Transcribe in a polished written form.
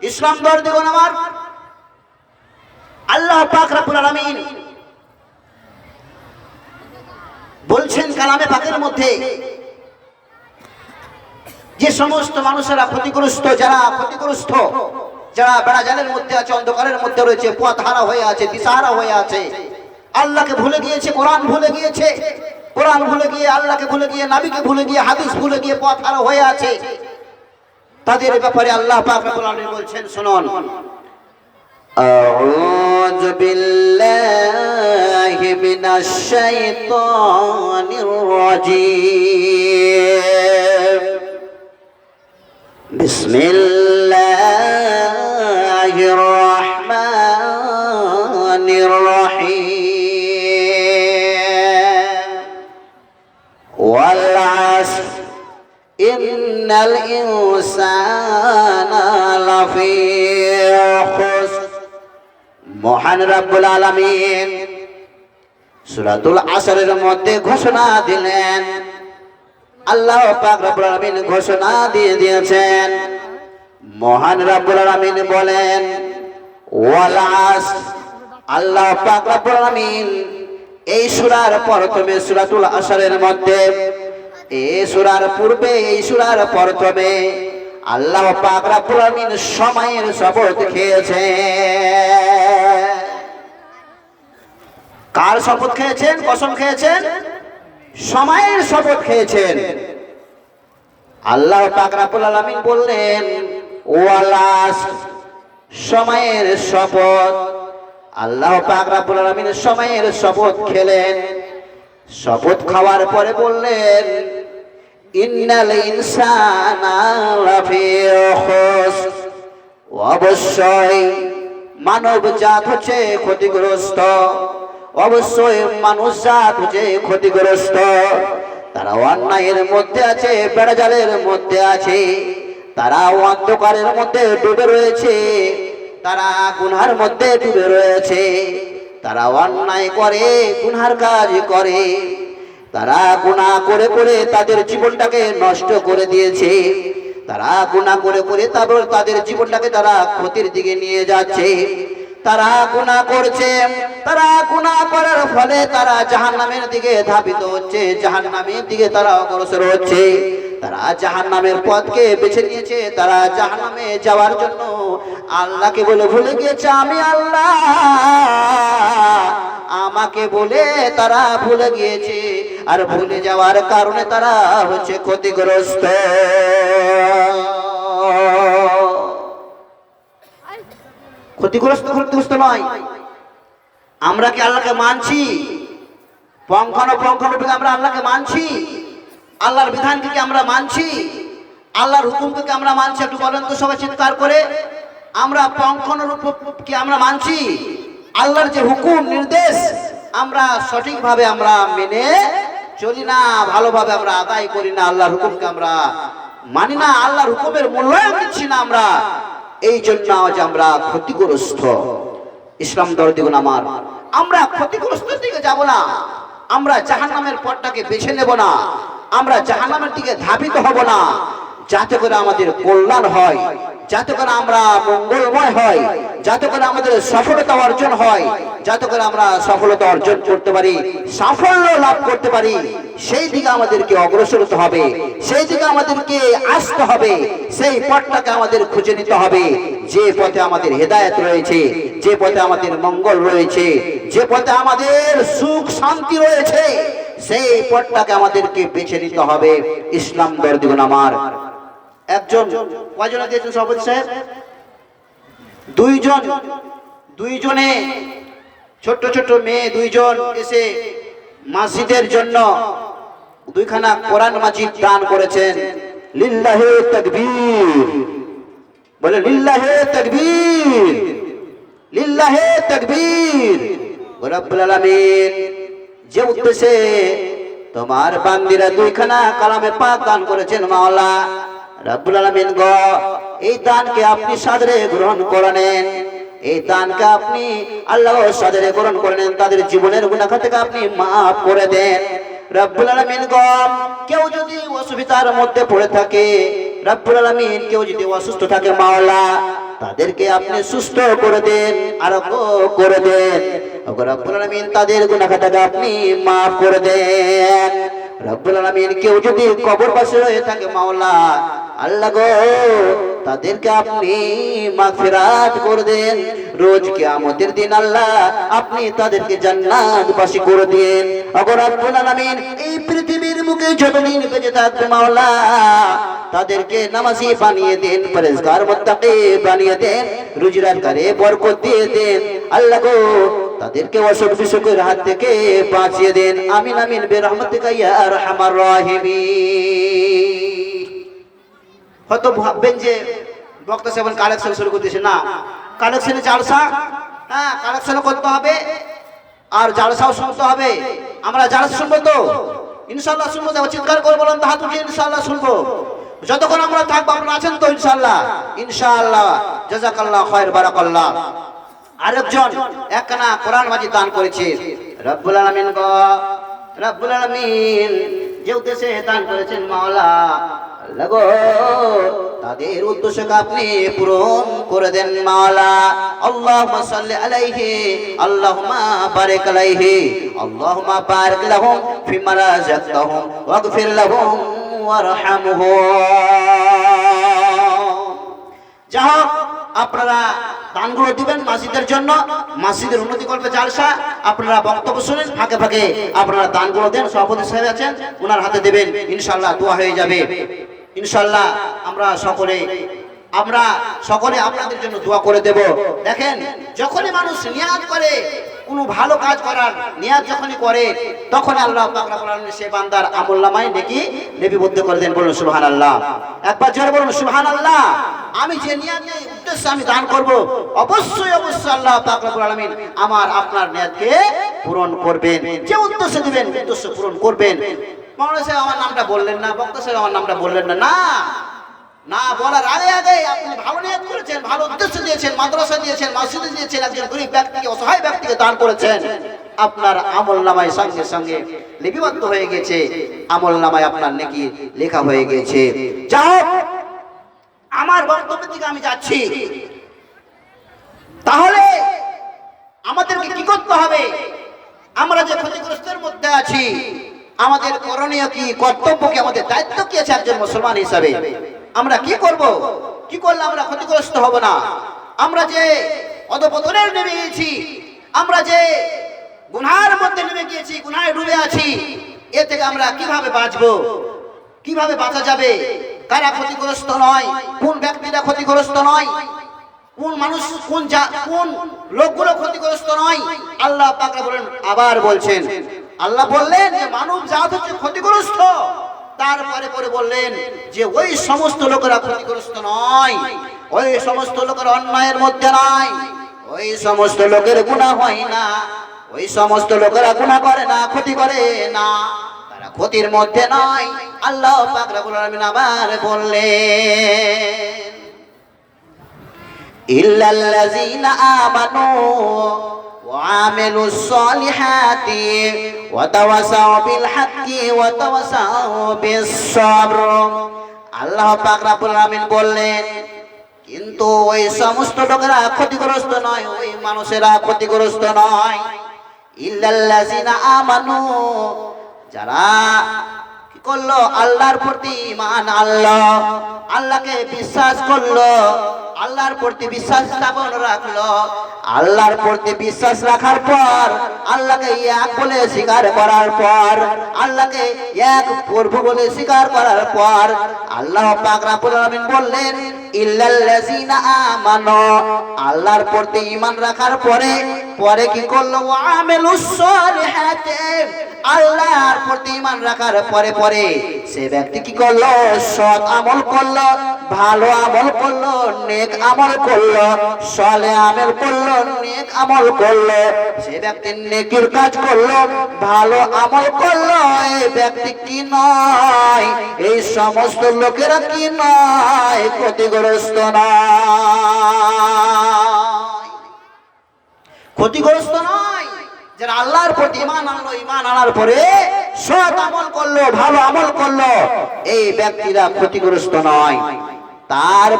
ইসলাম দর্দিগণ আমার, আল্লাহ পাক রব্বুল আলামিন বলছেন কালামে পাকের মধ্যে, যে সমস্ত মানুষেরা ক্ষতিগ্রস্ত, যারা ক্ষতিগ্রস্ত, যারা বেড়াজালের মধ্যে আছে, অন্ধকারের মধ্যে রয়েছে, পথহারা হয়ে আছে, দিশাহারা হয়ে আছে, আল্লাহকে ভুলে গিয়েছে, কোরআন ভুলে গিয়েছে, কোরআন ভুলে গিয়ে, আল্লাহকে ভুলে গিয়ে, নবীকে ভুলে গিয়ে, হাদিস ভুলে গিয়ে পথহারা হয়ে আছে, তাদের ব্যাপারে আল্লাহ পাক রব্বুল আলামিন বলছেন, শুনুন, আউযু বিল্লাহি মিনাশ শাইতানির রাজীম, বিসমিল্লাহির রহমানির রহিম, ওয়াল আসর ইন্নাল ইনসানা লাফি খুসর। মহান রব্বুল আলামিন সূরাতুল আসরের মধ্যে ঘোষণা দিলেন, আল্লাহ পাক রব্বুল আলামিন ঘোষণা দিয়ে দিয়েছেন, মহান রব্বুল আলামিন বলেন ওয়াল আসর, আল্লাহ পাক রব্বুল আলামিন এই সূরার প্রথমে সূরাতুল আসরের মধ্যে, এই সূরার পূর্বে, এই সূরার প্রথমে আল্লাহ পাক রব্বুল আলামিন সময়ের শপথ খেয়েছেন। কার শপথ খেয়েছেন? কসম খেয়েছেন? সময়ের শপথ খেয়েছেন। আল্লাহ পাক রব্বুল আলামিন বললেন ওয়াল আসর, সময়ের শপথ। আল্লাহ পাক রব্বুল আলামিন সময়ের শপথ খেলেন। শপথ খাওয়ার পরে বললেন ইন্নাল ইনসানা লাফি খুসর, অবশ্যই মানব জাত হচ্ছে ক্ষতিগ্রস্ত, অবশ্যই মানুষ জাত হচ্ছে ক্ষতিগ্রস্ত। তারা অন্যায়ের মধ্যে আছে, বেড়াজালের মধ্যে আছে, তারা অন্ধকারের মধ্যে ডুবে রয়েছে, তারা গুনার মধ্যে ডুবে রয়েছে, তারা অন্যায় করে, গুনার কাজ করে, তারা গুনাহ করে করে তাদের জীবনটাকে নষ্ট করে দিয়েছে, তারা গুনাহ করে করে তাদের জীবনটাকে তারা ক্ষতির দিকে নিয়ে যাচ্ছে, তারা গুনাহ করছে, তারা গুনাহ করার ফলে তারা জাহান্নামের দিকে ধাবিত হচ্ছে, জাহান্নামের দিকে তারা অগ্রসর হচ্ছে, তারা জাহান্নামের পথকে বেছে নিয়েছে, তারা জাহান্নামে যাওয়ার জন্য আল্লাহকে বলে ভুলে গিয়েছে আমি আল্লাহ, আমাকে বলে তারা ভুলে গিয়েছে, আর ভুলে যাওয়ার কারণে তারা হচ্ছে ক্ষতিগ্রস্ত। ক্ষতিগ্রস্ত নয়, আমরা কি আল্লাহকে মানছি? পঙ্খানুপুঙ্খানুপুঙ্খ আমরা আল্লাহকে মানছি? আল্লাহর বিধানকে কি আমরা মানছি? আল্লাহর হুকুমকে কি আমরা মানছি? একটু বলেন তো সবাই চিৎকার করে, আমরা পঙ্খানুরূপ কি আমরা মানছি? আল্লাহর যে হুকুম নির্দেশ আমরা সঠিকভাবে আমরা মেনে চলি না, ভালোভাবে আমরা আদায় করি না, আল্লাহর হুকুমকে আমরা মানি না, আল্লাহর হুকুমের মূল্যায়ন দিচ্ছি না আমরা, এই জন্য আজ আমরা ক্ষতিগ্রস্ত। ইসলাম দর্দিগণ আমার, আমরা ক্ষতিগ্রস্ত দিকে যাব না, আমরা জাহান্নামের পথটাকে বেছে নেব না, আমরা জাহান্নামের দিকে ধাবিত হব না, যাতে করে আমাদের কল্যাণ হয়, যাতে করে আমরা মঙ্গলময় হয়, যাতে করে আমাদের সফলতা অর্জন হয়, যাতে করে আমরা সফলতা অর্জন করতে পারি, সাফল্য লাভ করতে পারি, সেই দিকে আমাদেরকে অগ্রসর হতে হবে, সেই দিকে আমাদেরকে আসতে হবে, সেই পথটাকে আমাদের খুঁজে নিতে হবে, যে পথে আমাদের হেদায়েত রয়েছে, যে পথে আমাদের মঙ্গল রয়েছে, যে পথে আমাদের সুখ শান্তি রয়েছে, সেই পথটাকে আমাদেরকে বেছে নিতে হবে। ইসলাম দর্দিগণ আমার, একজন কয়জনে দিয়েছেন সভাপতি সাহেব? দুইজনে ছোট্ট ছোট্ট মেয়ে দুইজন এসে মসজিদের জন্য দুইখানা কোরআন মাজিদ দান করেছেন। লিল্লাহি তাকবীর, বলে লিল্লাহি তাকবীর, লিল্লাহি তাকবীর। রব্বুল আলামিন যে উদ্দেশ্যে তোমার বান্দিরা দুইখানা কালামে পাক দান করেছেন, মাওলা রব্বুল আলামিন গো, এই দানকে আপনি সাদরে গ্রহণ করে নেন, এই দানকে আপনি আল্লাহ সাদরে গ্রহণ করে নেন, তাদের জীবনের গুনাহ থেকে আপনি মাফ করে দেন। রব্বুল আলামিন গো, কেউ যদি অসুবিধার মধ্যে পড়ে থাকে, রব্বুল আলামিন কেউ যদি অসুস্থ থাকে, মাওলা তাদেরকে আপনি সুস্থ করে দেন, আরোগ্য করে দেন। ওগো রব্বুল আলামিন তাদের গুনাহ খাতা আপনি maaf করে দেন। রব্বুল আলামিন কেউ যদি কবরবাসী হয়ে থাকে মাওলা আল্লাহ গো, তাদেরকে আপনি মাগফিরাত করে দেন। রোজ কিয়ামতের দিন আল্লাহ আপনি তাদেরকে জান্নাতবাসী করে দেন। ওগো রব্বুল আলামিন এই পৃথিবীর বুকে যতদিন বেঁচে থাকবে মাওলা তাদেরকে নামাজি বানিয়ে দেন, পরেজগার মুত্তাকি বানিয়ে দেন, রুজি রোজগারে বরকত দিয়ে দেন। আল্লাহ গো তাদেরকে অসুখ বিসুখের হাত থেকে বাঁচিয়ে দেন। আমিন আমিন বিরহমাতিকা ইয়া আরহামার রাহিমিন। হয়তো ভাববেন যে বক্তা সাহেব কালেকশন শুরু করতেছে, না, কালেকশনে জালসা, হ্যাঁ কালেকশন করতে হবে আর জালসাও শুনতে হবে। আমরা জালসা শুনবো তো ইনশাআল্লাহ শুনবো, চিৎকার করে বলুন তো হাত উঠিয়ে ইনশাআল্লাহ শুনবো। যতক্ষণ আমরা থাকবো আপনারা আছেন তো ইনশাআল্লাহ? ইনশাআল্লাহ, জাযাকাল্লাহ খায়র, বারাকাল্লাহ। আরেকজন একখানা কোরআন মাজিদ দান করেছে রব্বুল আলামিন গো, রব্বুল আলামিন যে উদ্দেশ্যে দান করেছেন মাওলা আল্লাহ গো, তাদের উদ্দেশ্যকে আপনি পূরণ করে দেন মাওলা। আল্লাহুম্মা সাল্লি আলাইহি, আল্লাহুম্মা বারিক আলাইহি, আল্লাহুম্মা বারিক লাহুম ফিমা রাযাকতাহুম ওয়াগফির লাহুম ওয়ারহামহুম। যা হোক আপনারা দানগুলো দিবেন মসজিদের জন্য, মসজিদের উন্নতি করবে জালসা। আপনারা বক্তব্য শুনেন, ফাঁকে ফাঁকে আপনারা দানগুলো দেন। সভাপতি সাহেব আছেন, ওনার হাতে দেবেন, ইনশাআল্লাহ দোয়া হয়ে যাবে ইনশাআল্লাহ। আমরা সকলে আপনাদের জন্য দোয়া করে দেব। দেখেন যখনই মানুষ নিয়াত করে কোনো ভালো কাজ করার নিয়াত যখনই করে তখন আল্লাহ পাক রব্বুল আলামিন সে বান্দার আমলনামায় নেকি লিপিবদ্ধ করে দেন। বলুন সুবহানাল্লাহ, একবার জোরে বলুন সুবহানাল্লাহ। আমি যে নিয়াতে উদ্দেশ্যে আমি দান করব অবশ্যই অবশ্যই আল্লাহ পাক রব্বুল আলামিন আমার আপনার নিয়াতকে পূরণ করবেন। যে উদ্দেশ্যে দিবেন উদ্দেশ্য পূরণ করবেন। মাওলানা সাহেব আমার নামটা বললেন না, বক্তা সাহেব আমার নামটা বললেন না, না না বলার আগে আগে আপনি ভালো নিয়ত করেছেন, ভালো উদ্দেশ্য দিয়েছেন, মাদ্রাসা দিয়েছেন, মসজিদে দিয়েছেন, একজন গরীব ব্যক্তিকে, অসহায় ব্যক্তিকে দান করেছেন, আপনার আমলনামায় সঙ্গে সঙ্গে লিপিবদ্ধ হয়ে গেছে, আমলনামায় আপনার নেকি লেখা হয়ে গেছে। যা হোক আমার বক্তব্যের দিকে আমি যাচ্ছি। তাহলে আমাদেরকে কি করতে হবে? আমরা যে ক্ষতিগ্রস্তের মধ্যে আছি আমাদের করণীয় কি, কর্তব্য কি, আমাদের দায়িত্ব কি আছে একজন মুসলমান হিসাবে? আমরা কি করব? কি করলে আমরা ক্ষতিগ্রস্ত হব না? আমরা যে অধপতনে নেমে গিয়েছি, আমরা যে গুনাহের মধ্যে নেমে গিয়েছি, গুনাহে ডুবে আছি, এ থেকে আমরা কিভাবে বাঁচবো? কিভাবে বাঁচা যাবে? কারা ক্ষতিগ্রস্ত নয়, কোন ব্যক্তিরা ক্ষতিগ্রস্ত নয়, কোন মানুষ কোন লোকগুলো ক্ষতিগ্রস্ত নয়? আল্লাহ পাক বলেন, আবার বলছেন, আল্লাহ বললেন যে মানব জাত হচ্ছে ক্ষতিগ্রস্ত। তারপরে পরে বললেন যে ওই সমস্ত লোকেরা ক্ষতিগ্রস্ত নয়, ওই সমস্ত লোকের অন্যায়ের মধ্যে নয়, ওই সমস্ত লোকের গুনাহ হয় না, ওই সমস্ত লোকেরা গুনাহ করে না, ক্ষতি করে না, তারা ক্ষতির মধ্যে নয়। আল্লাহ পাক রব্বুল আলামিন আবার বললেন ইল্লাল্লাযীনা আমানু وعملوا الصالحات وتواصوا بالحق وتواصوا بالصبر। আল্লাহ পাক রব্বুল আলামিন বললেন কিন্তু ওই সমস্ত লোকেরা ক্ষতিগ্রস্ত নয়, ওই মানুষেরা ক্ষতিগ্রস্ত নয়। ইল্লাল্লাযীনা আমানু, যারা কি করলো? আল্লাহর প্রতি ঈমান আনলো, আল্লাহকে বিশ্বাস করলো, আল্লাহর প্রতি বিশ্বাস স্থাপন রাখলো, আল্লাহর প্রতি বিশ্বাস রাখার পর আল্লাহকে এক বলে স্বীকার করার পর, আল্লাহকে এক প্রভু বলে স্বীকার করার পর আল্লাহ পাক রব্বুল আলামিন বললেন ইল্লাল্লাযীনা আমানু, আল্লাহর প্রতি ঈমান রাখার পরে পরে কি করলো? ওয়া আমিলুস সালিহাতি, আল্লাহর প্রতি ঈমান রাখার পরে পরে সে ব্যক্তি কি করলো? সৎ আমল করলো, ভালো আমল করলো, নেক আমল করলো, সালেহ আমল করলো, নেক আমল করলো। সে ব্যক্তি নেকির কাজ করলো, ভালো আমল করলো। এই ব্যক্তি কি নয়? এই সমস্ত লোকেরা কি নয়? ক্ষতিগ্রস্ত নয়, ক্ষতিগ্রস্ত নয়। যারা আল্লাহর প্রতি ঈমান আনলো, ঈমান আনার পরে সৎ আমল করলো, ভালো আমল করলো, এই ব্যক্তিরা ক্ষতিগ্রস্ত নয়। তার